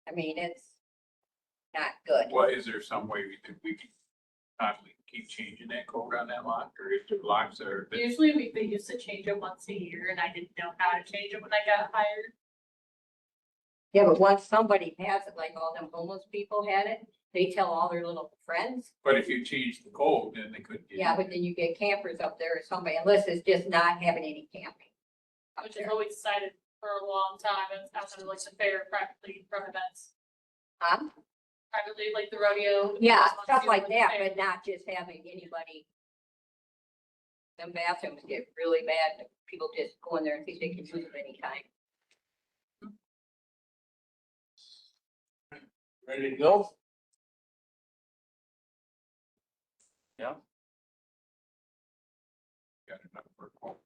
I mean, it's not good. Well, is there some way we can constantly keep changing that code on that lock, or if the locks are? Usually they used to change it once a year and I didn't know how to change it when I got hired. Yeah, but once somebody has it, like all them homeless people had it, they tell all their little friends. But if you change the code, then they couldn't get. Yeah, but then you get campers up there or somebody, unless it's just not having any camping. up Which is there. what we decided for a long time. It's outside of like the fair, privately from events. Huh? Privately, like the rodeo. Yeah, those ones stuff do like the that, fair. but not just having anybody. Them bathrooms get really bad, people just go in there and think they can use them anytime. Ready to go? Yeah. Got enough for a quote.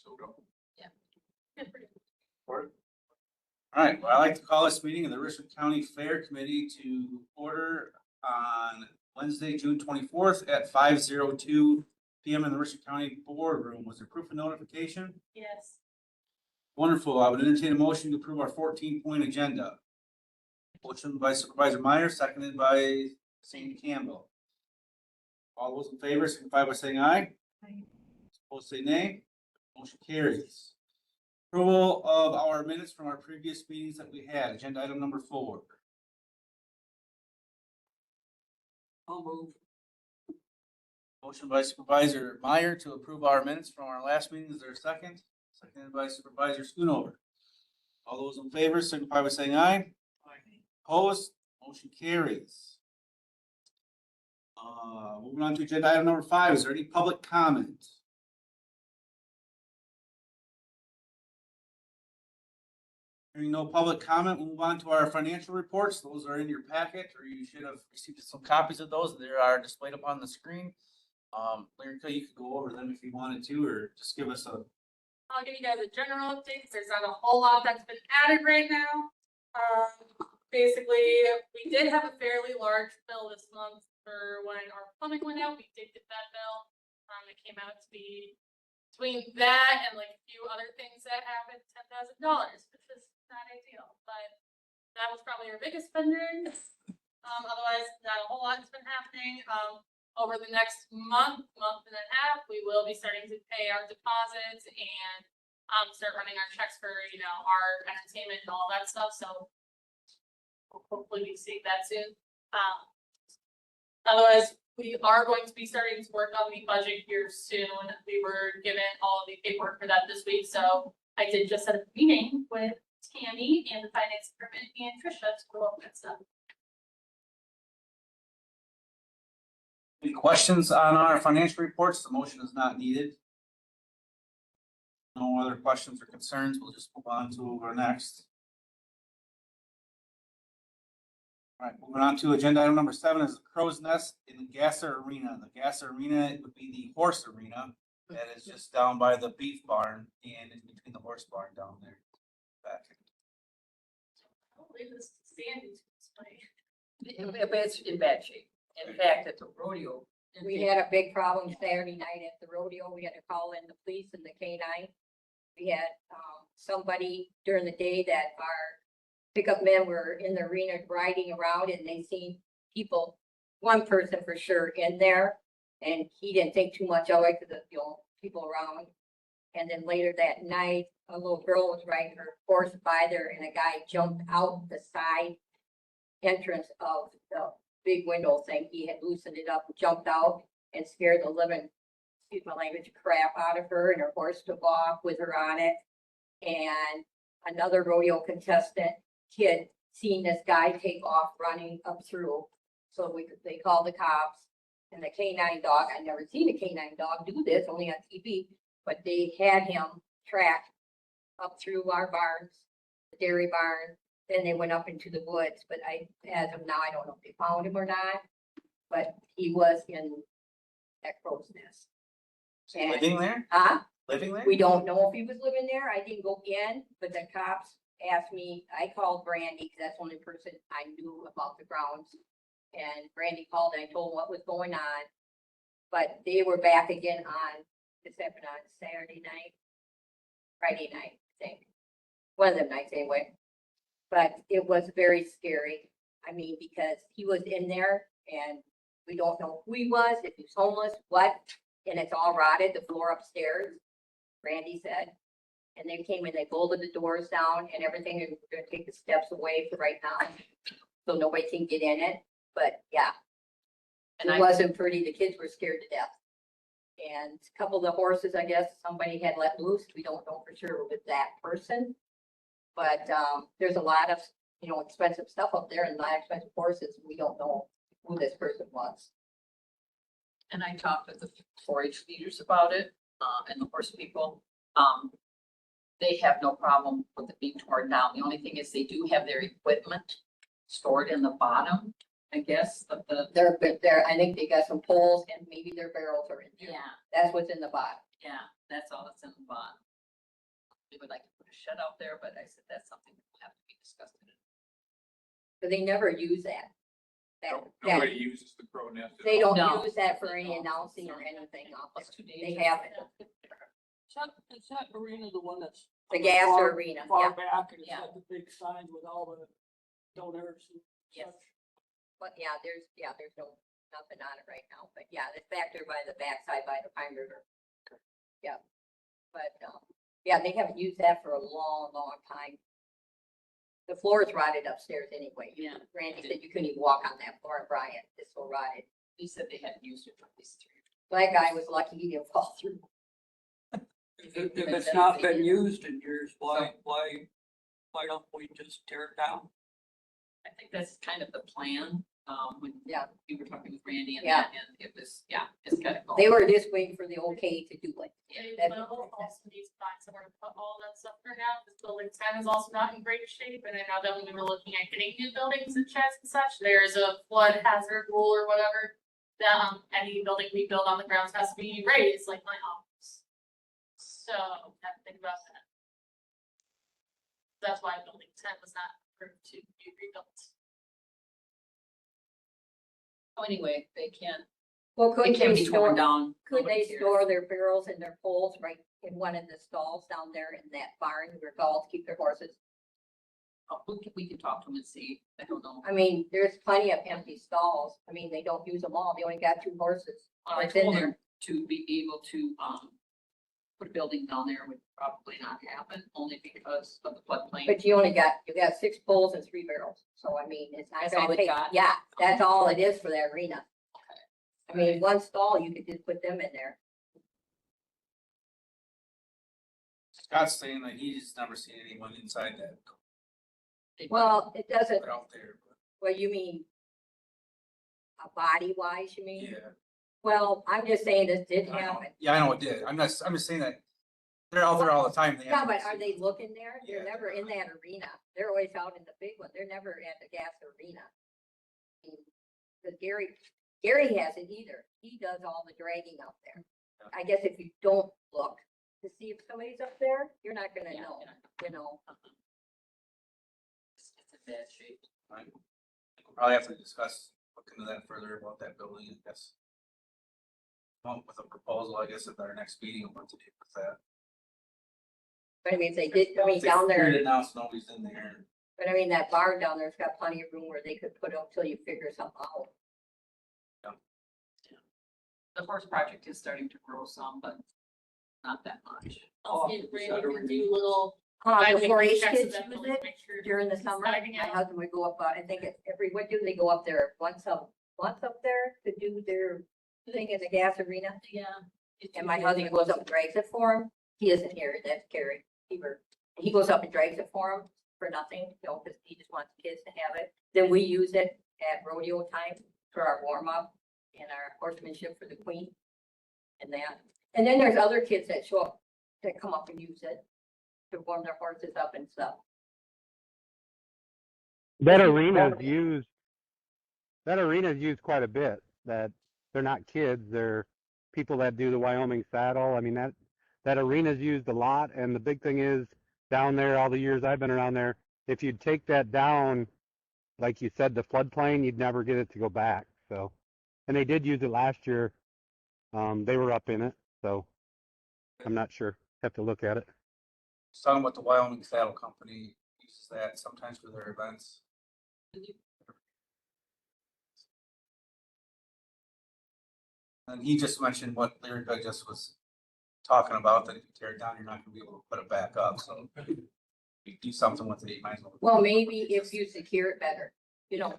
So don't. Yeah, pretty All right, well, I'd like to call this meeting of the Richland County Fair Committee to order on Wednesday, June 24th at 5:02 PM in the Richland County Boardroom. Was there proof of notification? Yes. Wonderful. I would entertain a motion to approve our 14-point agenda. Motion by Supervisor Meyer, seconded by Sandy Campbell. All those in favor, signify by saying aye. Aye. Opposed, say nay. Motion carries. Approval of our minutes from our previous meetings that we had. Agenda item number 4. I'll move. Motion by Supervisor Meyer to approve our minutes from our last meeting. Is there a second? Seconded by Supervisor Schoonover. All those in favor, signify by saying aye. Opposed, motion carries. Moving on to agenda item number 5. Is there any public comment? Hearing no public comment, we'll move on to our financial reports. Those are in your packet, or you should have received some copies of those. They are displayed up on the screen. Lyrica, you could go over them if you wanted to, or just give us a. I'll give you guys a general update. There's not a whole lot that's been added right now. Basically, we did have a fairly large bill this month for when our plumbing went out. We did get that bill. It came out to be between that and like a few other things that happened, $10,000, which is not ideal, but that was probably our biggest spending. Otherwise, not a whole lot has been happening. Over the next month and a half, we will be starting to pay our deposits and start running our checks for, our entertainment and all that stuff. So hopefully we see that soon. Otherwise, we are going to be starting to work on the budget here soon. We were given all of the paperwork for that this week. So I did just set up a meeting with Tammy and the finance department and Trisha to go over that stuff. Any questions on our financial reports? The motion is not needed. No other questions or concerns. We'll just move on to our next. All right, moving on to agenda item number 7 is the Crow's Nest in the Gasser Arena. The Gasser Arena would be the horse arena that is just down by the beef barn and in between the horse barn down there. Back. I don't believe this is Sandy's display. It's in bad shape. In fact, at the rodeo. We had a big problem Saturday night at the rodeo. We had to call in the police and the K-9. We had somebody during the day that our pickup men were in the arena riding around and they seen people, one person for sure in there, and he didn't think too much of it because the people around. And then later that night, a little girl was riding her horse by there and a guy jumped out the side entrance of the big window thing. He had loosened it up, jumped out and scared the living, excuse my language, crap out of her, and her horse took off with her on it. And another rodeo contestant kid seen this guy take off running up through. So they called the cops and the K-9 dog. I never seen a K-9 dog do this, only on TV, but they had him tracked up through our barns, the dairy barn. Then they went up into the woods, but as of now, I don't know if they found him or not, but he was in that crow's nest. And- Living there? Huh? Living there? We don't know if he was living there. I didn't go in, but the cops asked me, I called Brandy, because that's the only person I knew about the grounds. And Brandy called and I told him what was going on. But they were back again on, this happened on Saturday night, Friday night, I think. One of them nights anyway. But it was very scary. I mean, because he was in there and we don't know who he was, if he's homeless, what, and it's all rotted, the floor upstairs, Randy said. And they came and they bolted the doors down and everything, and we're gonna take the steps away for right now, so nobody can get in it. But yeah, And it I, wasn't pretty. The kids were scared to death. And a couple of the horses, I guess, somebody had let loose. We don't know for sure with that person. But there's a lot of, expensive stuff up there and a lot of expensive horses. We don't know who this person was. and I talked with the 4-H leaders about it, and the horse people. They have no problem with it being torn down. The only thing is they do have their equipment stored in the bottom, I guess, of the. They're, I think they got some poles and maybe their barrels are in there. Yeah, That's what's in the bottom. yeah, that's all that's in the bottom. They would like to put a shed out there, but I said that's something that will have to be discussed. But they never use that. Nobody uses the crow nest. at They all. don't No. use that for any announcing or anything out there. Plus 2 days. They haven't. Is that arena the one that's? The on gas far- arena, Far yeah. back and it's Yeah. got the big signs with all the donors and Yes. such. But there's nothing on it right now. But yeah, it's back there by the backside by the Pine River. Yeah. But, they haven't used that for a long, long time. The floor is rotted upstairs anyway. Yeah. Randy said you couldn't even walk on that floor, Brian. It's so rotted. He said they hadn't used it for at least 3 years. That guy was lucky he didn't fall through. If it's not been used in years, why don't we just tear it down? I think that's kind of the plan, when Yeah. we were talking with Randy and Yeah. that, and it was, it's gotta go. They were just waiting for the okay to do it. They That's- will also need to find somewhere to put all that stuff for now. This building 10 is also not in great shape, and I know that when we were looking at getting new buildings and sheds and such, there's a flood hazard rule or whatever. That any building we build on the grounds has to be raised, like my office. So have to think about that. That's why building 10 was not approved to be rebuilt. So anyway, they can't, Well, it couldn't can they be torn store, down. could Nobody they cares. store their barrels and their poles right in one of the stalls down there in that barn where dolls keep their horses? We can talk to them and see, I don't know. I mean, there's plenty of empty stalls. I mean, they don't use them all. They only got 2 horses. I It's in told there. them to be able to, put a building down there would probably not happen, only because of the floodplain. But you got 6 poles and 3 barrels. So I mean, it's not That's all gonna they take, got? yeah, that's all it is for that arena. I mean, one stall, you could just put them in there. Scott's saying that he's never seen anyone inside that Well, it doesn't, out there. well, you mean a body wise, you mean? Yeah. Well, I'm just saying this did I know. happen. Yeah, I know it did. I'm just saying that they're out there all the time. They Yeah, haven't but are seen they it. looking there? They're Yeah. never in that arena. They're always out in the big one. They're never at the gas arena. But Gary hasn't either. He does all the dragging out there. Yeah. I guess if you don't look to see if somebody's up there, you're not gonna Yeah, know, yeah. you know. It's in bad shape. Right. We'll probably have to discuss, look into that further about that building, I guess. Come up with a proposal, I guess, at our next meeting, of what to do with that. But I mean, if they did, I mean, If they down cleared there, it now, so nobody's in there. but I mean, that barn down there's got plenty of room where they could put up till you figure something out. The horse project is starting to grow some, but not that much. I'll see if Randy can do little. The diving 4-H checks kids of that use building, it make sure during the it's summer. diving My out. husband would go up, I think it's every, what do they go up there once a month up there to do their thing in the gas arena? Yeah. And my husband goes up and drags it for him. He isn't here, that's Gary Heber. He goes up and drags it for him for nothing, because he just wants the kids to have it. Then we use it at rodeo time for our warm up and our horsemanship for the queen and that. And then there's other kids that show up, that come up and use it to warm their horses up and stuff. That This is arena is Saturday. used. That arena is used quite a bit. That they're not kids; they're people that do the Wyoming saddle. I mean that arena is used a lot. And the big thing is down there. All the years I've been around there, if you'd take that down, like you said, the floodplain, you'd never get it to go back. So, and they did use it last year. They were up in it, so I'm not sure. Have to look at it. Talking about the Wyoming Saddle Company uses that sometimes for their events. And he just mentioned what Larry Doug just was talking about, that if you tear it down, you're not gonna be able to put it back up, so. If you do something with it, you might as well. Well, maybe if you secure it better, you know,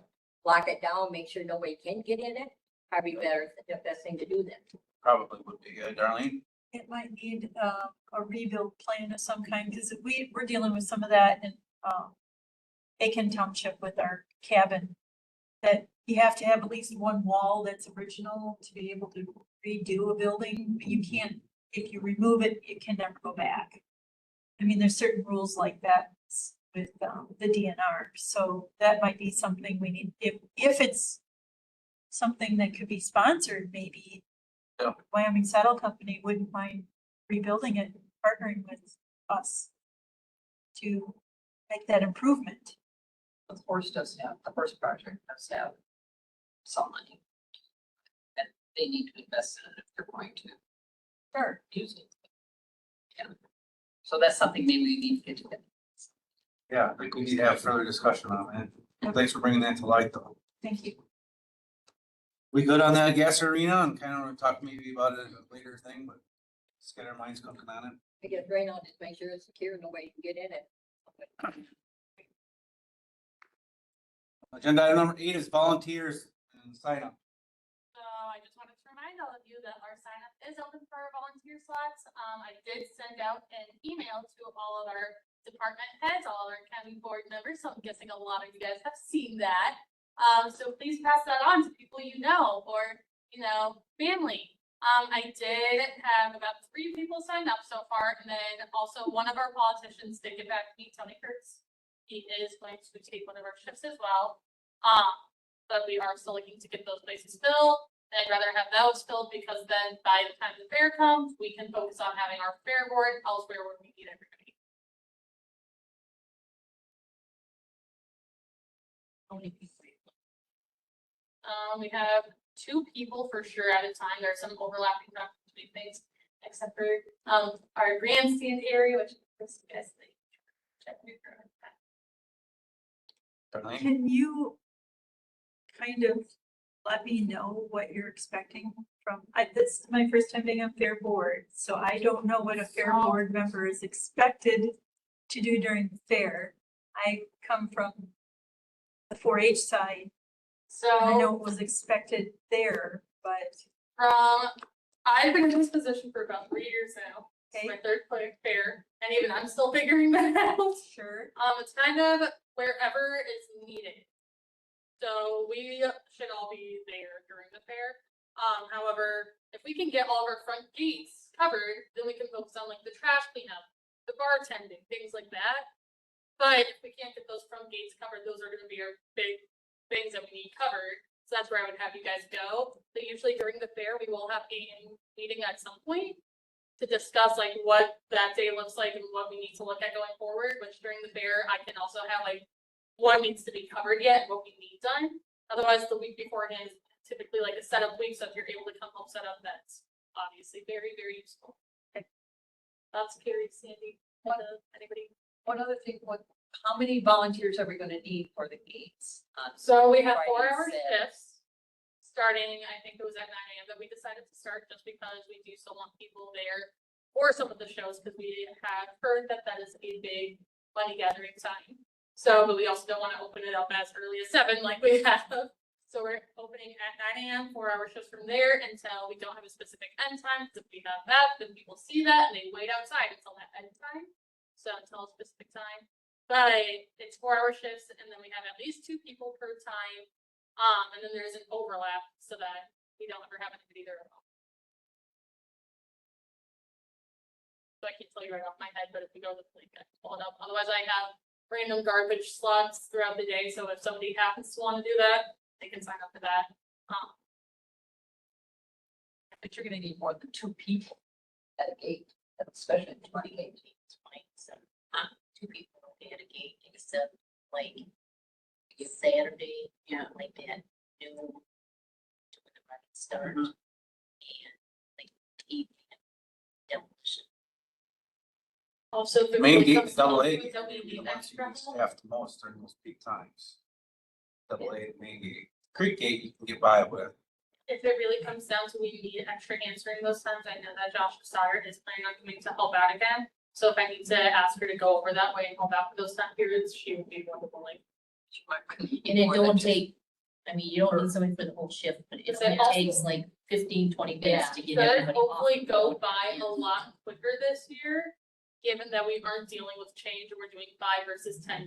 lock it down, make sure nobody can get in it, probably better, the best thing to do then. Probably would be good, Darlene. It might need a rebuild plan of some kind, because we're dealing with some of that in Aiken Township with our cabin. That you have to have at least one wall that's original to be able to redo a building. You can't, if you remove it, it can never go back. I mean, there's certain rules like that with the DNR, so that might be something we need, if it's something that could be sponsored, maybe. Yeah. Wyoming Saddle Company wouldn't mind rebuilding it, partnering with us to make that improvement. The horse does have, the horse project does have some money. And they need to invest in it if they're going to Sure. use it. Yeah. So that's something maybe we need to get together. Yeah, I think we need to have further discussion on that. Thanks for bringing that to light, though. Thank you. We good on that gas arena and kind of talk maybe about it at a later thing, but let's get our minds cooking on it. I guess right now, just make sure it's secure, nobody can get in it. Agenda item number 8 is volunteers and sign up. So I just wanted to remind all of you that our sign up is open for volunteer slots. I did send out an email to all of our department heads, all of our county board members, so I'm guessing a lot of you guys have seen that. So please pass that on to people you know, or, you know, family. I did have about 3 people sign up so far, and then also one of our politicians did get back to me, Tony Kurtz. He is going to take one of our shifts as well. But we are still looking to get those places filled. And I'd rather have those filled because then by the time the fair comes, we can focus on having our fair board elsewhere where we need everybody. We have 2 people for sure at a time. There's some overlapping between things, except for our grandstand area, which is check me for that. Darlene? Can you kind of let me know what you're expecting from, this is my first time being on fair board, so I don't know what a fair board member is expected to do during the fair. I come from the 4-H side, So and I know what was expected there, but I've been in this position for about 3 years now. It's my 3rd fair, and even I'm still figuring that out. sure. It's kind of wherever is needed. So we should all be there during the fair. However, if we can get all of our front gates covered, then we can focus on like the trash cleanup, the bartending, things like that. But if we can't get those front gates covered, those are gonna be our big things that we need covered. So that's where I would have you guys go. But usually during the fair, we will have a meeting at some point to discuss like what that day looks like and what we need to look at going forward, which during the fair, I can also have like what needs to be covered yet, what we need done. Otherwise, the week beforehand is typically like a setup week. So if you're able to come home set up, that's obviously very, very useful. Okay. That's curious, Sandy. Anybody? One other thing, how many volunteers are we gonna need for the gates? So we have Friday, 4-hour Saturday? shifts. Starting, I think it was at 9 a.m. that we decided to start just because we do still want people there for some of the shows, because we have heard that that is a big money gathering time. So, but we also don't want to open it up as early as 7 like we have. So we're opening at 9 a.m., 4-hour shifts from there until we don't have a specific end time. Because if we have that, then people see that and they wait outside until that end time. So until a specific time. But it's 4-hour shifts, and then we have at least 2 people per time. And then there's an overlap so that we don't ever have anybody there at all. So I can't tell you right off my head, but if we go to the link, I can pull it up. Otherwise, I have random garbage slots throughout the day. So if somebody happens to want to do that, they can sign up for that. But you're gonna need more than 2 people at a gate, especially in 2018. 2 people at a gate, except like Saturday, like that noon when the market starts, and like evening demolition. Also, the. Main really gate, comes double down A, to it that we the need ones you extra can help. staff the most during those peak times. Double A, main gate, creek gate, you can get by with. If it really comes down to we need extra hands during those times, I know that Josh Stoddard is planning on coming to help out again. So if I need to ask her to go over that way and help out for those time periods, she would be wonderful. Like, And it don't take, I mean, you don't need somebody for the whole shift, but it It only also- takes like 15-20 minutes to get should everybody off. hopefully go by a lot quicker this year, given that we aren't dealing with change and we're doing $5 versus $10.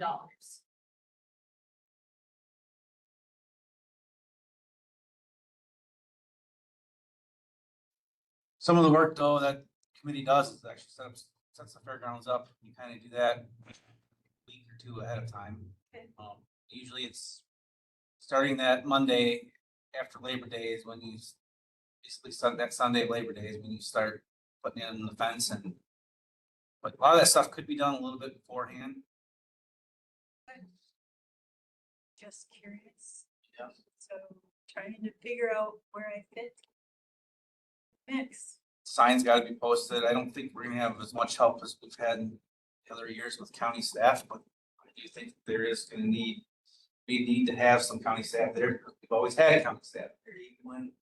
Some of the work though that committee does is actually sets the fairgrounds up. You kind of do that a week or two ahead of time. Okay. Usually it's starting that Monday after Labor Day is when you basically that Sunday of Labor Day is when you start putting in the fence and but a lot of that stuff could be done a little bit beforehand. Just curious. Yeah. So trying to figure out where I fit. Mix. Signs got to be posted. I don't think we're gonna have as much help as we've had in other years with county staff, but I do think there is gonna we need to have some county staff there. We've always had county staff there, even when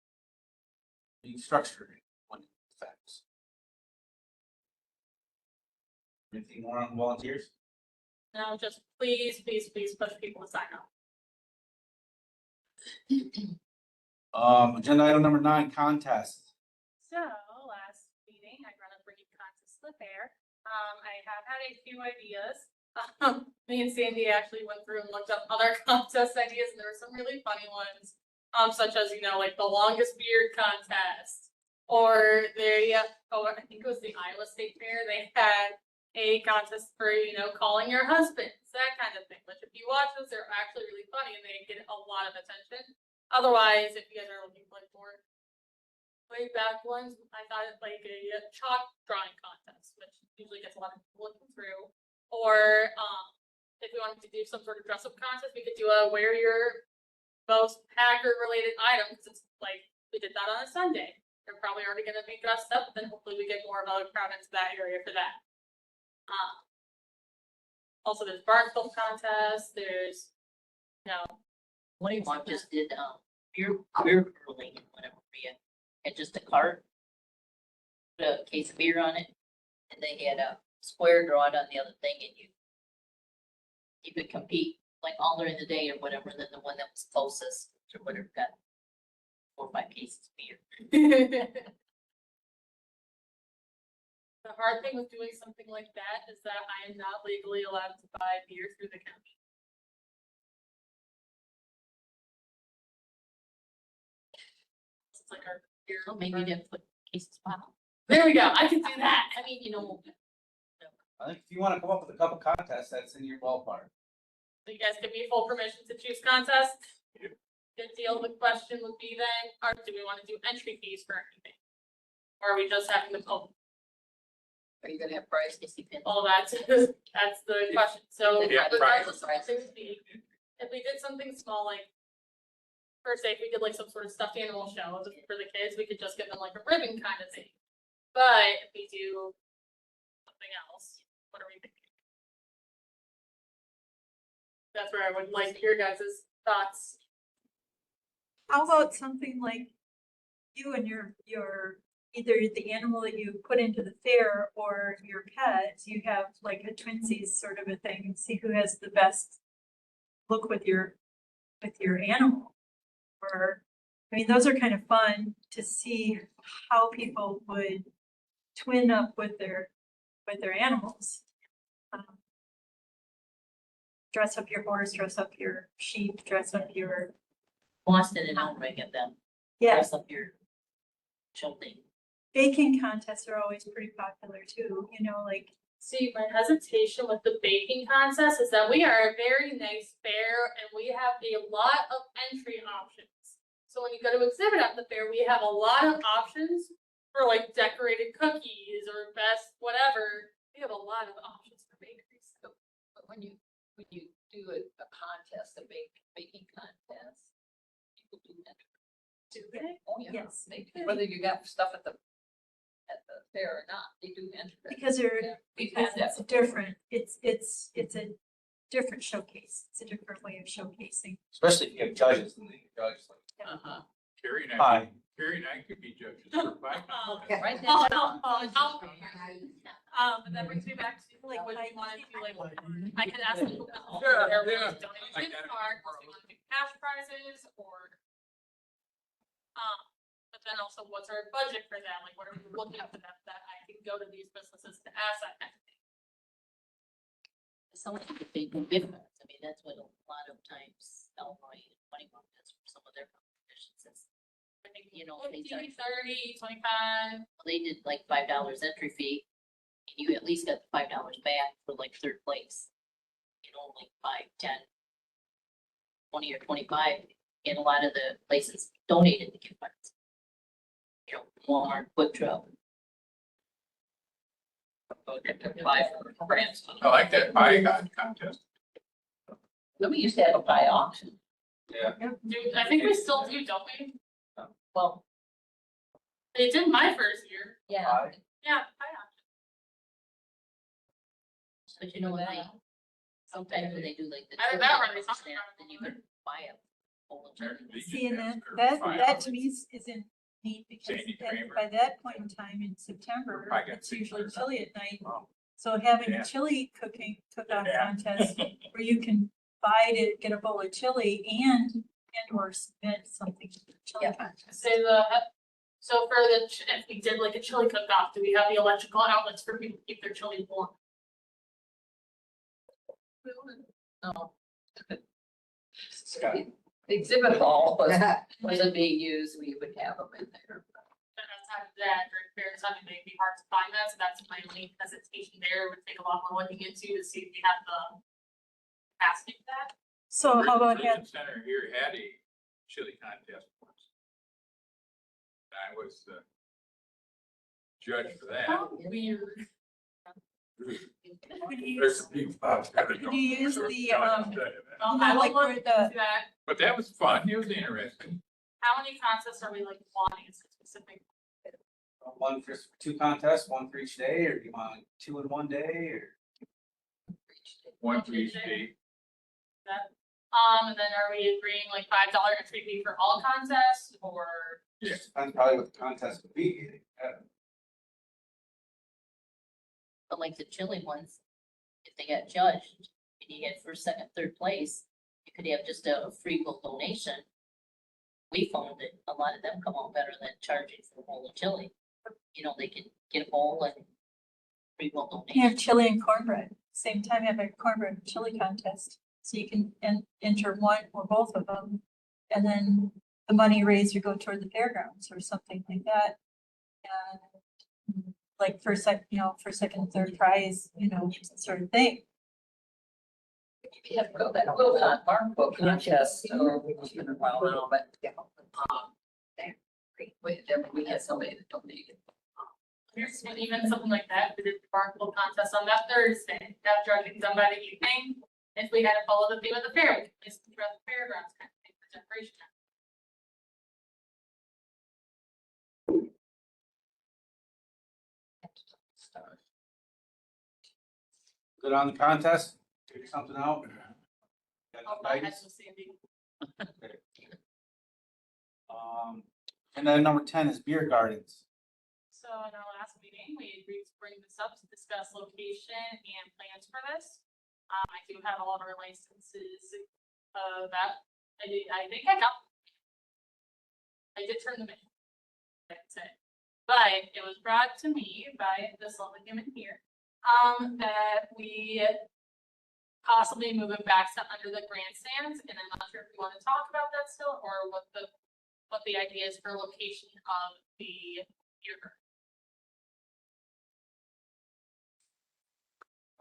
you structure it, when it affects. Anything more on volunteers? Now, just please, please, please push people to sign up. Agenda item number 9, contest. So last meeting, I brought up bringing contests to the fair. I have had a few ideas. Me and Sandy actually went through and looked up other contest ideas, and there were some really funny ones. Such as, like the longest beard contest, or I think it was the Iowa State Fair. They had a contest for, calling your husbands, that kind of thing. Which if you watch those, they're actually really funny and they get a lot of attention. Otherwise, if you guys are looking for like more way back ones, I thought it like a chalk drawing contest, which usually gets a lot of people looking through. Or if we wanted to do some sort of dress up contest, we could do a wear your most Packer related item, because it's like we did that on a Sunday. They're probably already going to be dressed up, then hopefully we get more of a crowd into that area for that. Also, there's Barnfield contest. There's, 21 just did, beer curling, whatever, had just a cart, put a case of beer on it, and they had a square drawn on the other thing, and you could compete like all during the day or whatever, and then the one that was closest or whatever got 4 or 5 cases of beer. The hard thing with doing something like that is that I am not legally allowed to buy beer through the county. It's like our beer. Well, maybe you didn't put cases bottle. There we go. I can do that. I mean, I think if you want to come up with a couple contests, that's in your ballpark. So you guys give me full permission to choose contest? Good deal. The question would be then, or do we want to do entry fees for anything? Or are we just having the, are you gonna have prize Kissy Pin? all that? That's the question. So Yeah, regardless of what things be, if we did something small, like, per se, if we did like some sort of stuffed animal show for the kids, we could just give them like a ribbon kind of thing. But if we do something else, what are we thinking? That's where I would like your guys' thoughts. How about something like you and your either the animal that you put into the fair or your pet, you have like a twinsies sort of a thing and see who has the best look with your animal. Or, I mean, those are kind of fun to see how people would twin up with their animals. Dress up your horse, dress up your sheep, dress up your, Boston and Elmore get them. yeah. Dress up your children. Baking contests are always pretty popular too, like. See, my hesitation with the baking contest is that we are a very nice fair and we have a lot of entry options. So when you go to exhibit at the fair, we have a lot of options for like decorated cookies or best whatever. We have a lot of options for bakeries. But when you do a contest, a baking contest, people do that. Do they? Oh, yeah. Yes. They do. Whether you got stuff at the at the fair or not, they do enter it. Because they're, Yeah, we've because had that it's before. different, it's a different showcase, it's a different way of showcasing. Especially if you have judges and they judge like. Uh-huh. Carrie and Hi. I could be judges for 5 minutes. Right Oh, now. But that brings me back to like what you wanted to, like, I could ask people. Sure, They're yeah. willing to donate I to the got it. park, or do you want to do cash prizes, or. But then also, what's our budget for that? Like, what are we looking for that I can go to these businesses to ask that kind of thing? Someone could think of difference. I mean, that's what a lot of times Illinois and 21 does for some of their competitions. Is, I think, you know, 50, they charge, 30, 25. they did like $5 entry fee. And you at least got the $5 back for like third place. You know, like 5, 10, 20 or 25. And a lot of the places donated the gift cards. You know, Walmart, Quick Trip. Apply for grants. I like that pie contest. Then we used to have a pie auction. Yeah. Dude, I think we still do, don't we? Well, They did my first year. yeah. Yeah, I know. But you know what, sometimes when they do like the. I think that one is turkey something. snap, then you can buy a whole turkey. See, and that to me isn't neat, because Sandy Kramer. by that point in time in September, I got it's usually $600. chilly at night. Oh. So having Yeah. a chili cook-off Yeah. contest where you can buy to get a bowl of chili and or submit something to the chili Yeah. contest. Say so for if we did like a chili cook-off, do we have the electrical outlets for people to keep their chili warm? No. Scott. The exhibit hall wasn't being used, we would have them in there. And outside of that, during fair time, it may be hard to find that, so that's my only hesitation there, would take a lot more looking into to see if we have the capacity for that. So how about Richland Center here had a chili contest once. I was the judge for that. Weird. could you There's use, some big spots. could you use the, Well, know, I will like look where into the- that. But that was fun. It was interesting. How many contests are we like wanting, is it specific? One for 2 contests, one for each day, or do you want 2 in one day, or? One for each day. And then are we agreeing like $5 entry fee for all contests, or? Yes. Depends probably what the contest would be. But like the chili ones, if they got judged and you get first, second, third place, you could have just a free will donation. We found that a lot of them come out better than charging for a bowl of chili. You know, they can get a bowl and free will you have donation. chili and cornbread, same time have a cornbread and chili contest. So you can enter one or both of them, and then the money raised would go toward the fairgrounds or something like that. And like for second, and third prize, sort of thing. We have that Mark book contest, so it's been a while now, but. We had somebody that donated. And even something like that, we did the barnacle contest on that Thursday, have judging done by the evening. If we had to follow the theme of the fair, we could place it throughout the fairgrounds kind of thing for generation. Good on the contest, figure something out. Got I'll enough buy that items? to Sandy. And then number 10 is beer gardens. So in our last meeting, we agreed to bring this up to discuss location and plans for this. I do have all of our licenses, that, I think I got. I did turn them in. That's it. But it was brought to me by this lovely human here, that we possibly move it back to under the grandstands, and I'm not sure if we want to talk about that still, or what the idea is for location of the beer garden.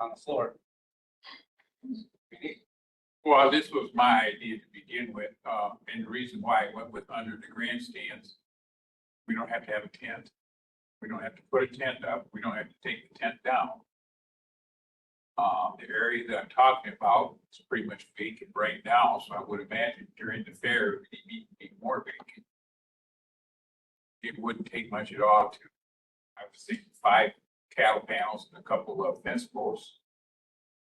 On the floor. Well, this was my idea to begin with, and the reason why I went with under the grandstands. We don't have to have a tent. We don't have to put a tent up. We don't have to take the tent down. The area that I'm talking about is pretty much vacant right now, so I would imagine during the fair, it would be more vacant. It wouldn't take much at all to I was thinking 5 cattle panels and a couple of fence posts.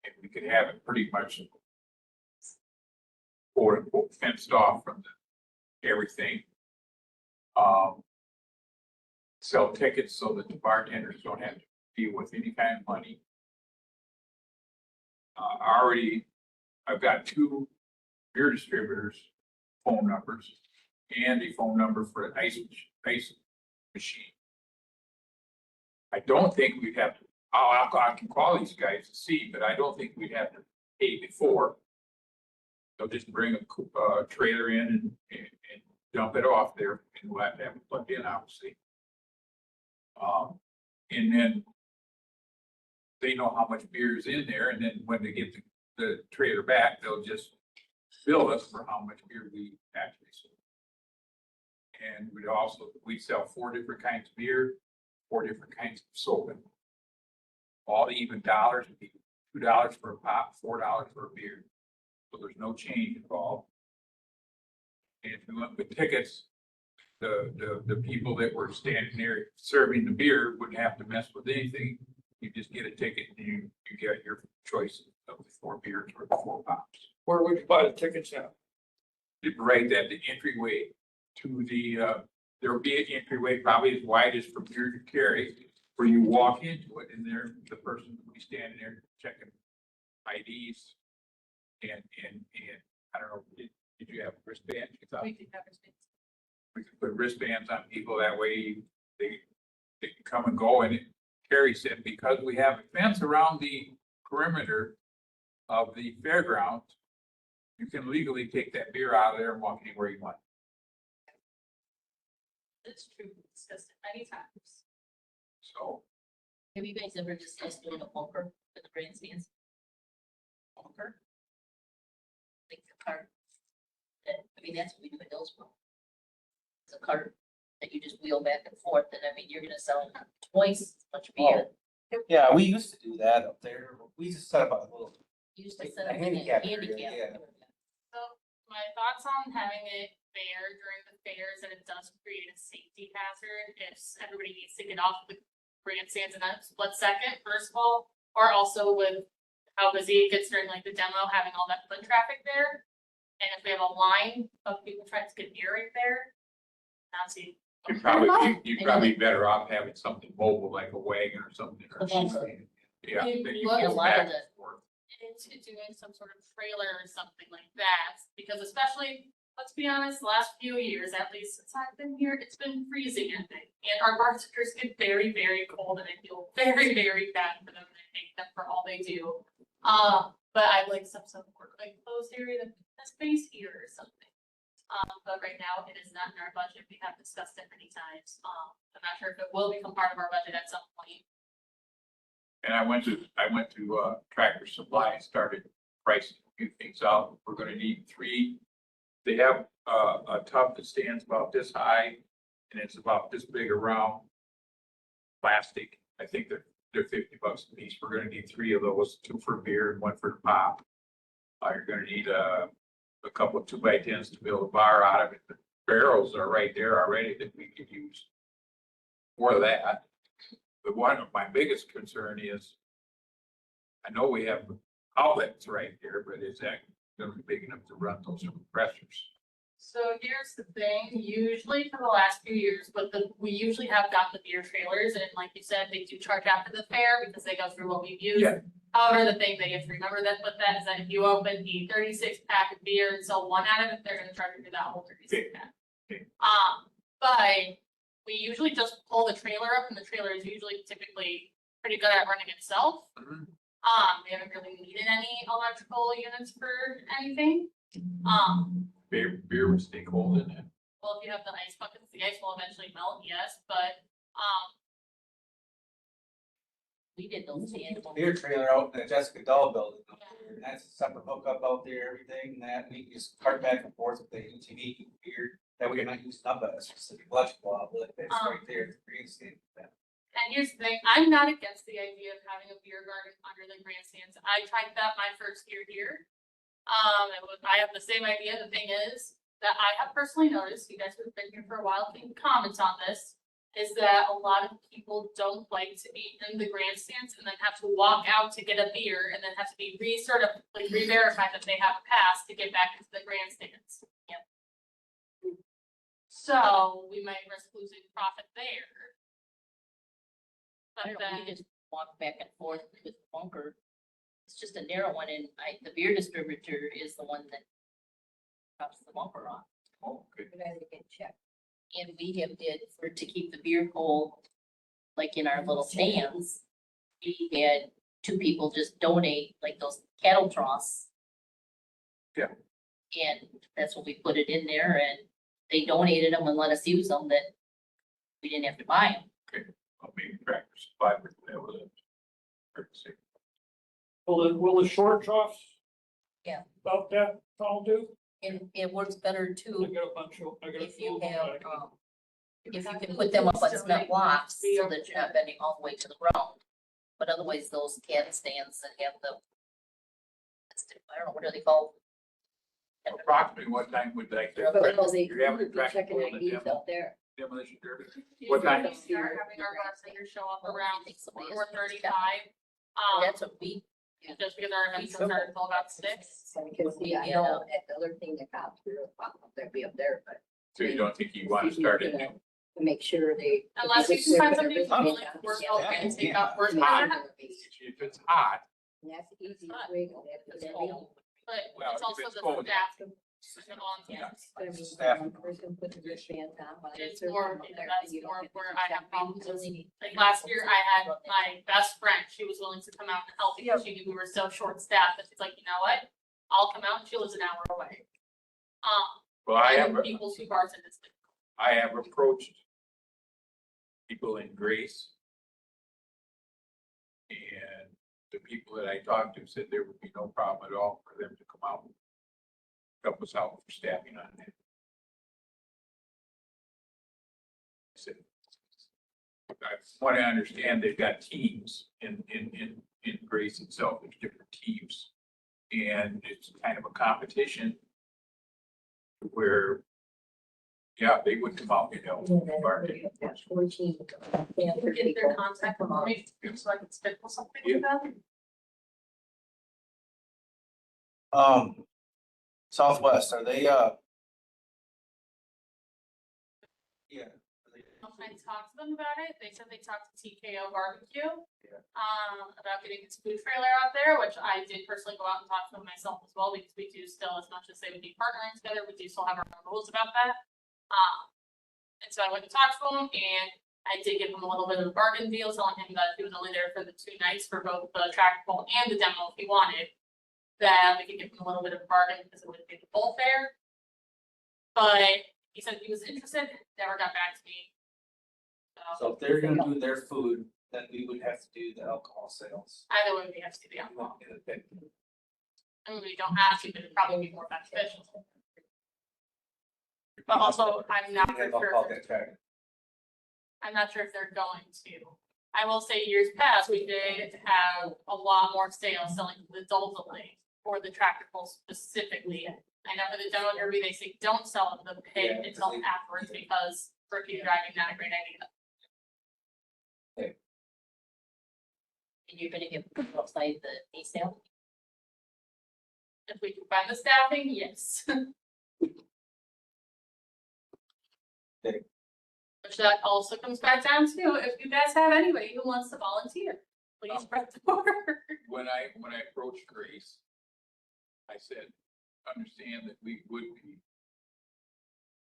And we could have it pretty much quote unquote fenced off from everything. Sell tickets so that the bartenders don't have to deal with any kind of money. I've got 2 beer distributors' phone numbers and a phone number for an ice machine. I don't think we'd have to, I can call these guys to see, but I don't think we'd have to pay before. They'll just bring a trailer in and dump it off there, and we'll have to have it plugged in, obviously. And then they know how much beer is in there, and then when they get the trailer back, they'll just bill us for how much beer we actually sold. And we'd sell 4 different kinds of beer, 4 different kinds of soda. All even dollars would be $2 for a pop, $4 for a beer. So there's no change involved. And if we went with tickets, the people that were standing there serving the beer wouldn't have to mess with anything. You just get a ticket and you get your choice of the 4 beers or the 4 pops. Where would you buy the tickets at? Right at the entryway to there'll be an entryway probably as wide as from here to Cary, where you walk into it and there, the person will be standing there checking IDs and I don't know, did you have wristbands? You thought? We do have wristbands. We could put wristbands on people, that way they can come and go. And Carrie said, because we have a fence around the perimeter of the fairgrounds, you can legally take that beer out of there and walk anywhere you want. It's true, we discussed it many times. So, Have you guys ever discussed doing a bunker for the grandstands? Bunker? Like the cart. That's what we do at Hillsborough. It's a cart that you just wheel back and forth, and you're gonna sell twice as much beer. Yeah, we used to do that up there. We just set up a little. You used to Like set a up in a handicap area, handicap. yeah. So my thoughts on having it fair during the fairs, and it does create a safety hazard if everybody needs to get off the grandstands in a split second, first of all, or also with how busy it gets during like the demo, having all that foot traffic there. And if we have a line of people trying to get beer right there, now see. you'd probably better off having something mobile like a wagon or something. Or something. Yeah. You that you look can at a lot of back the- and forth. Into doing some sort of trailer or something like that, because especially, let's be honest, last few years, at least since I've been here, it's been freezing, I think. And our bartenders get very, very cold, and I feel very, very bad for them, and I thank them for all they do. But I'd like some sort of like closed area, a space heater or something. But right now, it is not in our budget. We have discussed it many times. I'm not sure if it will become part of our budget at some point. And I went to Tractor Supply and started pricing a few things out. We're gonna need 3. They have a tub that stands about this high and it's about this big around, plastic. I think they're $50 a piece. We're gonna need 3 of those, 2 for beer and 1 for the pop. You're gonna need a couple of 2x10s to build a bar out of it. The barrels are right there already that we could use for that. But one of my biggest concern is, I know we have outlets right here, but is that gonna be big enough to run those compressors? So here's the thing, usually for the last few years, we usually have got the beer trailers, and like you said, they do charge after the fair because they go through what we've used. Yeah. However, the thing that you have to remember that with that is that if you open the 36 pack of beer and sell 1 out of it, they're gonna charge you for that whole 36 pack. Okay. But we usually just pull the trailer up, and the trailer is usually typically pretty good at running itself. Mhm. We haven't really needed any electrical units for anything. Beer would stay cold in it. Well, if you have the ice buckets, the ice will eventually melt, yes, but, We did those animal. Beer trailer out in the Jessica Doll building. And that's a separate hookup out there, everything, that we just cart back and forth with the UTV beer that we are not using up at a specific electrical outlet. It's right there, at the grandstand. and here's the thing, I'm not against the idea of having a beer garden under the grandstands. I tried that my first year here. I have the same idea. The thing is that I have personally noticed, you guys who have been here for a while can comment on this, is that a lot of people don't like to be in the grandstands and then have to walk out to get a beer and then have to be like re-verified that they have a pass to get back into the grandstands. Yep. So we might risk losing profit there. I But don't know, then, we just walk back and forth with the bunker. It's just a narrow one and the beer distributor is the one that drops the bunker on. Oh, good. But I get checked. And we have did to keep the beer cold, like in our little stands. We had two people just donate like those cattle troughs. Yeah. And that's what we put it in there and they donated them and let us use them that we didn't have to buy them. Well, maybe Tractor Supply would be able to. Will the short troughs? Yeah. About that, all do? And it works better I too got a bunch of, I got a if you few. have, if you can put them up on cement blocks so that you're not bending all the way to the ground. But otherwise, those cat stands that have the, I don't know, what are they called? Approximately what time would like the, But no, they you're having a would be tractor checking pull in the IDs demo, up there. demolition derby? usually What time? we start having our bartenders show up around I think somebody is- 4:35. That's what we, Just because our events start until about 6. Because, yeah, I know, at the other thing, the cops were up there, be up there, but So you don't think you want to start it? to make sure they. Unless we can find somebody who's willing to work over and take up work. Hot. But If it's hot, And that's the easiest But way to get it's it. cold. Well, it's if also it's the cold, staff. Yeah. The volunteers. I mean, Staff. one person put the wristbands on while they're It's serving more, up there, that's you don't more have to where keep I have checking. problems. You only need- Like last year, I had my best friend, she was willing to come out and help because she knew we were so short staffed, that she's like, you know what? I'll come out and she lives an hour away. well, I have, Finding people to bartend is difficult. I have approached people in Grace. And the people that I talked to said there would be no problem at all for them to come out. And help us out for staffing on it. I said, from what I understand, they've got teams in Grace itself, there's different teams. And it's kind of a competition where, yeah, they would come out and help. bartend. That's 14. Yeah, Get their contact information so I can schedule something with them. Southwest, are they, yeah. I talked to them about it. They said they talked to TKO Barbecue. Yeah. About getting this food trailer out there, which I did personally go out and talk to them myself as well, because we do still, as much as they would be partnering together, we do still have our own rules about that. And so I went and talked to him and I did give him a little bit of a bargain deal, telling him that he was only there for the 2 nights for both the tractor pull and the demo if he wanted. That we could give him a little bit of a bargain because it would be the full fare. But he said he was interested, never got back to me. So if they're gonna do their food, then we would have to do the alcohol sales. Either way, we have to do the alcohol. I mean, we don't have to, but it'd probably be more beneficial. But also, I'm not for sure, I'm not sure if they're going to. I will say years past, we did have a lot more sales selling the Dolphin or the tractor pull specifically. I know for the demo derby, they say don't sell the pig Yeah, until because they- afterwards because for keep driving, not a great idea. And you're gonna get people outside the hay sale? If we can find the staffing, yes. Okay. Which that also comes back down to, if you guys have anybody who wants to volunteer, please spread the word. When I approached Grace, I said, understand that we would be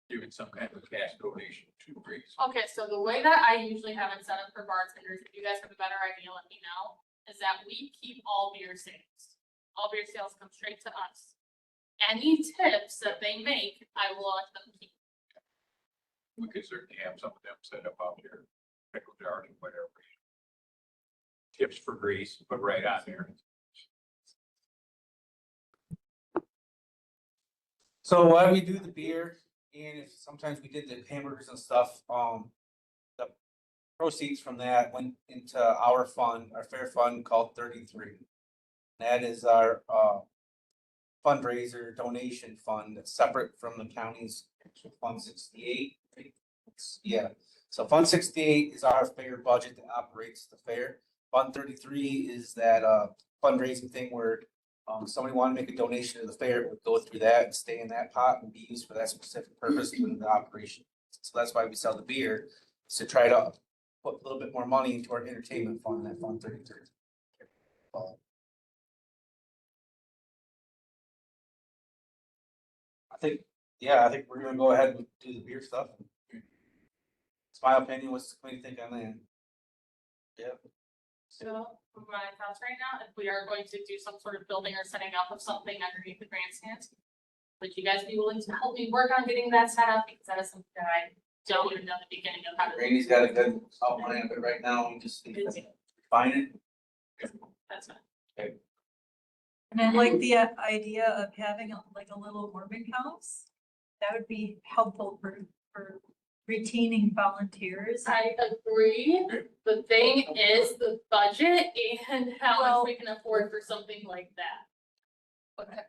giving some kind of cash donation to Grace. Okay, so the way that I usually have it set up for bartenders, if you guys have a better idea, let me know, is that we keep all beer sales. All beer sales come straight to us. Any tips that they make, I will let them keep. We could certainly have some of them set up out here, pickle jars and whatever. Tips for Grace, but right on there. So why we do the beer and if sometimes we did the hamburgers and stuff, the proceeds from that went into our fund, our fair fund called 33. That is our fundraiser donation fund that's separate from the county's Fund 68. Yeah, so Fund 68 is our fair budget that operates the fair. Fund 33 is that fundraising thing where somebody wanted to make a donation to the fair, it would go through that and stay in that pot and be used for that specific purpose in the operation. So that's why we sell the beer, is to try to put a little bit more money into our entertainment fund, that Fund 33. I think we're gonna go ahead and do the beer stuff. It's my opinion. What's the committee think on that? Yeah. So, from my thoughts right now, if we are going to do some sort of building or setting up of something underneath the grandstands, would you guys be willing to help me work on getting that set up? Because that is something that I don't even know the beginning of how to do. Randy's got a good outline of it right now. We just need to find it. That's fine. And I like the idea of having like a little warming house. That would be helpful for retaining volunteers. I agree. The thing is the budget and how Well- much we can afford for something like that.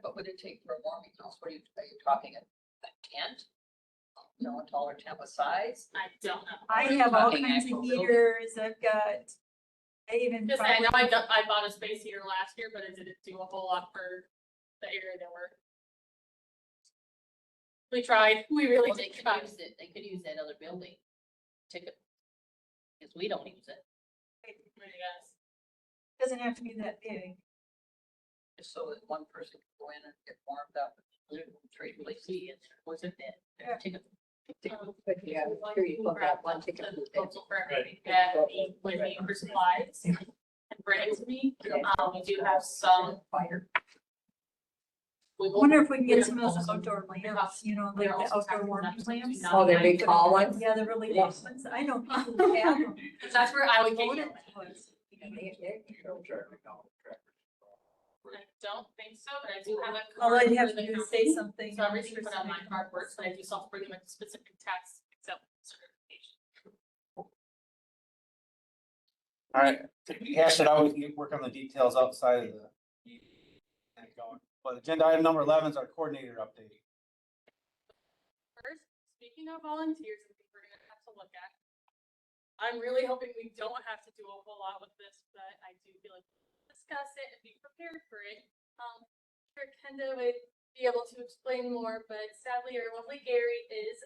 What would it take for a warming house? What are you talking, a tent? You know, a taller tent with size? I don't know. I have all Talking kinds of actual building. heaters. I've got, I even. Just, I know I bought a space heater last year, but it didn't do a whole lot for the area that we tried. We really Well, they did could try. use it, they could use that other building. Ticket. Because we don't use it. Yes. Doesn't have to be that big. Just so that one person can go in and get warmed up. Trade places. Was it that? Yeah. Ticket. But yeah, I'm sure you put that one ticket. The proposal for everything that we would need for supplies and bring it to me. We do have some. Fire. We I will- wonder if we can get some of those also- outdoor lamps, you know, like we're the also outdoor talking warming about lamps. Oh, they're big tall ones? Yeah, they're really big ones. I know people who have them. Because that's where I would get Load you. it was. I don't think so, but I do have a. All I'd card have for to the do is company. say something. So everything put on my card works, but I do still have to bring them a specific tax except certification. All right, we hash it out. We can work on the details outside of the. Get going. But agenda item number 11 is our coordinator update. First, speaking of volunteers, I think we're gonna have to look at. I'm really hoping we don't have to do a whole lot with this, but I do feel like we'll discuss it and be prepared for it. Sure, Kenda would be able to explain more, but sadly, our lovely Gary is,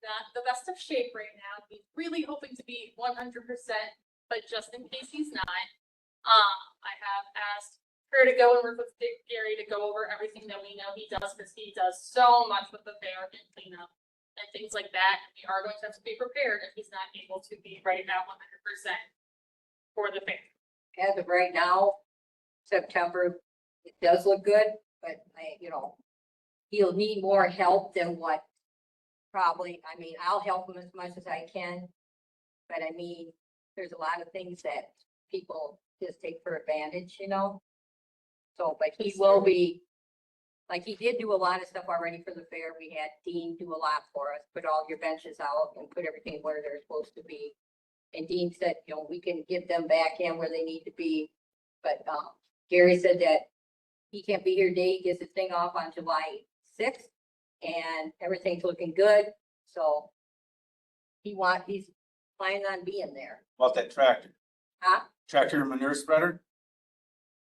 not the best of shape right now. He's really hoping to be 100%, but just in case he's not, I have asked her to go and work with Gary to go over everything that we know he does, because he does so much with the fair and cleanup and things like that. We are going to have to be prepared if he's not able to be right now 100% for the fair. As of right now, September, it does look good, but he'll need more help than what probably, I'll help him as much as I can. But there's a lot of things that people just take for advantage, So, but he will be, like, he did do a lot of stuff already for the fair. We had Dean do a lot for us, put all your benches out and put everything where they're supposed to be. And Dean said, we can get them back in where they need to be. But, Gary said that he can't be here today. He gets his thing off on July 6th and everything's looking good. So he's planning on being there. About that tractor. Huh? Tractor manure spreader?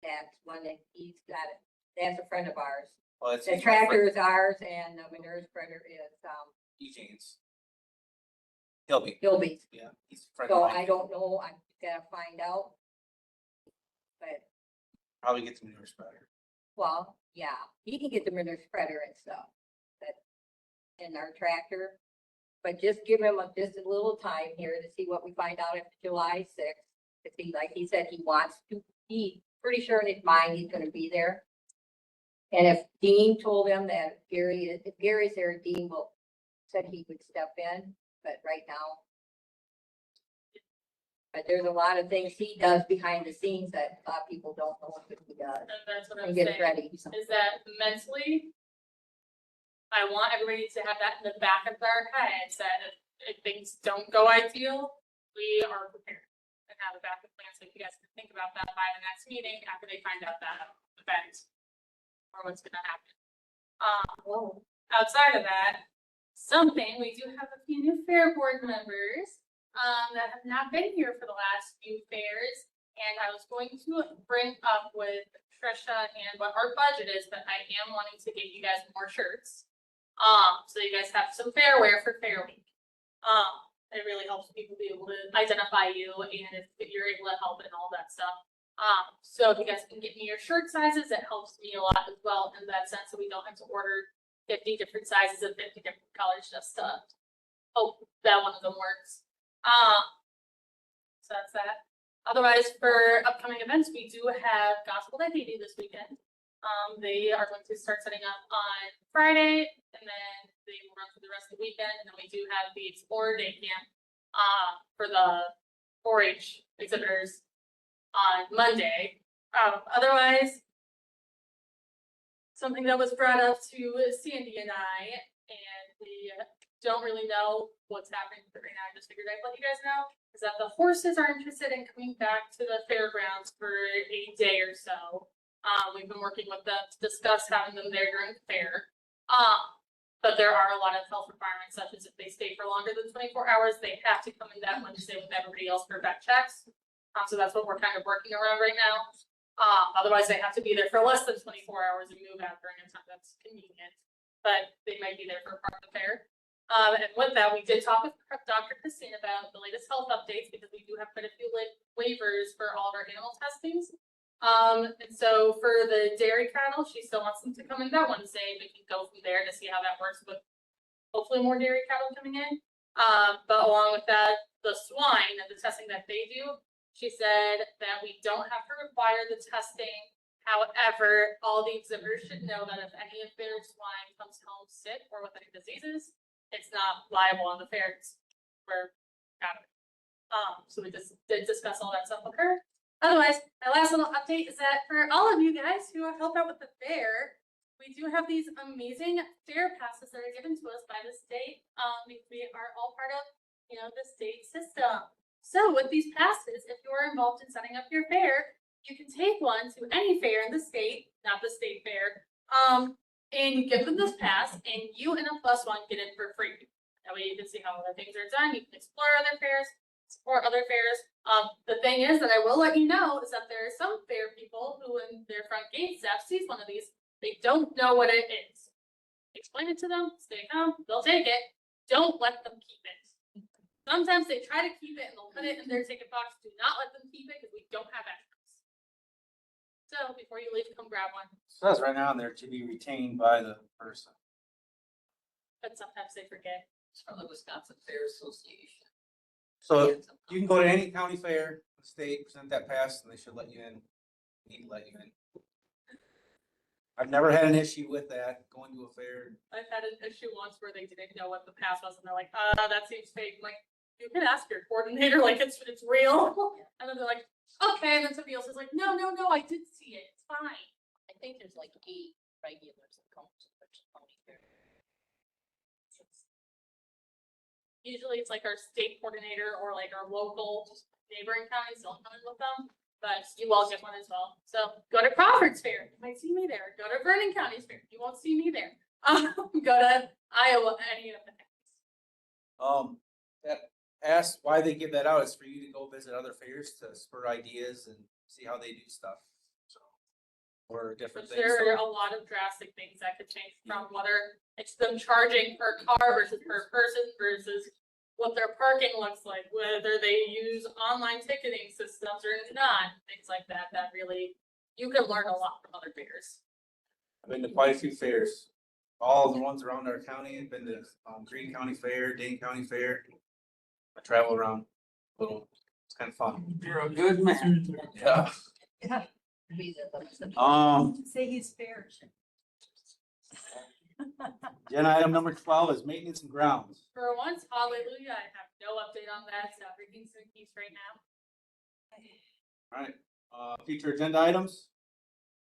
That's one that he's got it. That's a friend of ours. Well, it's The tractor is ours and the manure spreader is, Eugene's. Hilby. Gilby's. Yeah, he's a friend of So mine. I don't know. I'm gonna find out. But, Probably get the manure spreader. well, yeah, he can get the manure spreader and stuff. But, in our tractor. But just give him just a little time here to see what we find out after July 6th. To see, like he said, he's pretty sure in his mind he's gonna be there. And if Dean told him that if Gary's there, Dean said he would step in, but right now. But there's a lot of things he does behind the scenes that a lot of people don't know what he does. And that's what I'm And saying. gets ready. Is that mentally, I want everybody to have that in the back of their heads, that if things don't go ideal, we are prepared and have a backup plan, so you guys can think about that by the next meeting after they find out that event or what's gonna happen. Oh, Outside of that, something, we do have a few new fair board members that have not been here for the last few fairs. And I was going to bring up with Trisha and what our budget is, but I am wanting to get you guys more shirts. So you guys have some fair wear for Fair Week. It really helps people be able to identify you and if you're able to help and all that stuff. So if you guys can get me your shirt sizes, it helps me a lot as well in that sense, so we don't have to order 50 different sizes of 50 different colors just to hope that one of them works. So that's that. Otherwise, for upcoming events, we do have Gospel Day Haiti this weekend. They are going to start setting up on Friday, and then they will run through the rest of the weekend. And then we do have the Explorer Day Camp for the 4-H exhibitors on Monday. Otherwise, something that was brought up to Sandy and I, and we don't really know what's happening with it right now. I just figured I'd let you guys know, is that the horses are interested in coming back to the fairgrounds for a day or so. We've been working with them to discuss having them there during the fair. But there are a lot of health requirements, such as if they stay for longer than 24 hours, they have to come in that Wednesday with everybody else for vet checks. So that's what we're kind of working around right now. Otherwise, they have to be there for less than 24 hours and move out during a time that's convenient. But they might be there for part of the fair. And with that, we did talk with Dr. Christine about the latest health updates, because we do have quite a few waivers for all of our animal testings. And so for the dairy cattle, she still wants them to come in that Wednesday. We can go from there to see how that works with hopefully more dairy cattle coming in. But along with that, the swine and the testing that they do, she said that we don't have to require the testing. However, all the exhibitors should know that if any of their swine comes home sick or with any diseases, it's not liable on the fair. We're out of it. So we just did discuss all that stuff with her. Otherwise, my last little update is that for all of you guys who help out with the fair, we do have these amazing fair passes that are given to us by the state. We are all part of, the state system. So with these passes, if you're involved in setting up your fair, you can take one to any fair in the state, not the state fair, and you give them this pass, and you and a +1 get in for free. That way you can see how other things are done. You can explore other fairs, support other fairs. The thing is that I will let you know is that there are some fair people who in their front gate staff sees one of these, they don't know what it is. Explain it to them, stay calm, they'll take it. Don't let them keep it. Sometimes they try to keep it and they'll put it in their ticket box. Do not let them keep it because we don't have extras. So before you leave, come grab one. It says right now there to be retained by the person. But sometimes they forget. It's from the Wisconsin Fair Association. So you can go to any county fair, in the state, present that pass, and they should let you in. Need to let you in. I've never had an issue with that, going to a fair. I've had an issue once where they didn't know what the pass was, and they're like, that seems fake. I'm like, you can ask your coordinator, like it's real. And then they're like, okay. And then somebody else is like, no, I did see it. It's fine. I think there's like 8 regulars that come to the county fair. Usually it's like our state coordinator or like our local neighboring counties don't come in with them, but you all get one as well. So go to Crawford's Fair, you might see me there. Go to Vernon County's Fair, you won't see me there. Go to Iowa, any of the things. That pass, why they give that out is for you to go visit other fairs to spur ideas and see how they do stuff. So, or different things. There are a lot of drastic things that could change from whether it's them charging per car versus per person versus what their parking looks like, whether they use online ticketing systems or not, things like that. That really, you can learn a lot from other fairs. I've been to quite a few fairs. All the ones around our county. I've been to Greene County Fair, Dane County Fair. I travel around a little. It's kind of fun. You're a good man. Yeah. Say he's fair. Agenda item number 12 is maintenance and grounds. For once, hallelujah, I have no update on that, so everything's in peace right now. All right. Future agenda items.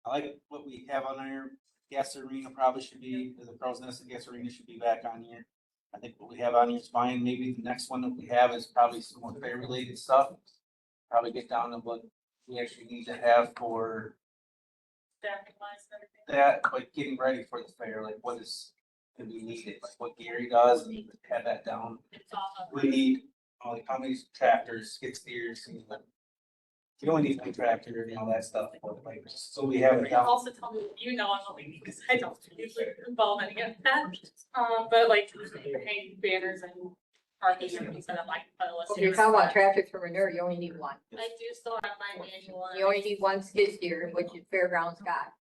I like what we have on here. Gas arena probably should be, the crow's nest and gas arena should be back on here. I think what we have on here is fine. Maybe the next one that we have is probably some more fair related stuff. Probably get down to what we actually need to have for Staffing wise and everything. that, but getting ready for the fair, like what is And we need it, like what Gary does, and have that down. It's awesome. We need, like, how many tractors, skid steers, and like. You only need one tractor and all that stuff, but like, just so we have You it can down. also tell me what you know on what we need, because I don't usually involve any of that. But like hanging banners and parking and things that I like. If you're talking about traffic for manure, you only need one. I do still have my manual. You only need one skid steer, which is Fairgrounds got.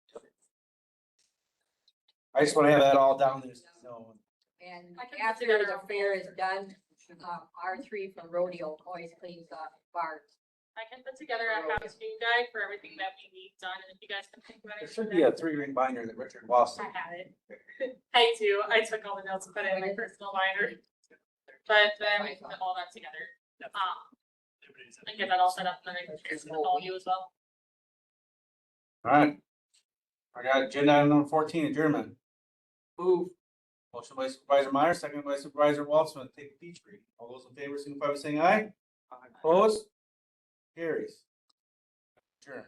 I just wanna have that all down there, so. And I can put after together the a fair whole- is done, R3 from Rodeo always cleans the bars. I can put together a how-to guide for everything that we need done, and if you guys can think about There it. should be a 3-ring binder that Richard lost. I have it. I do, I took all the notes and put it in my personal binder. But then we can put all that together, and get that all set up, and then I can share it with all of you as well. Alright. I got agenda item number 14, adjournment. Move. Motion by Supervisor Meyer, second by Supervisor Waltzman, take a peach reading. All those in favor, signify by saying aye. Opposed? Carries. Adjourn.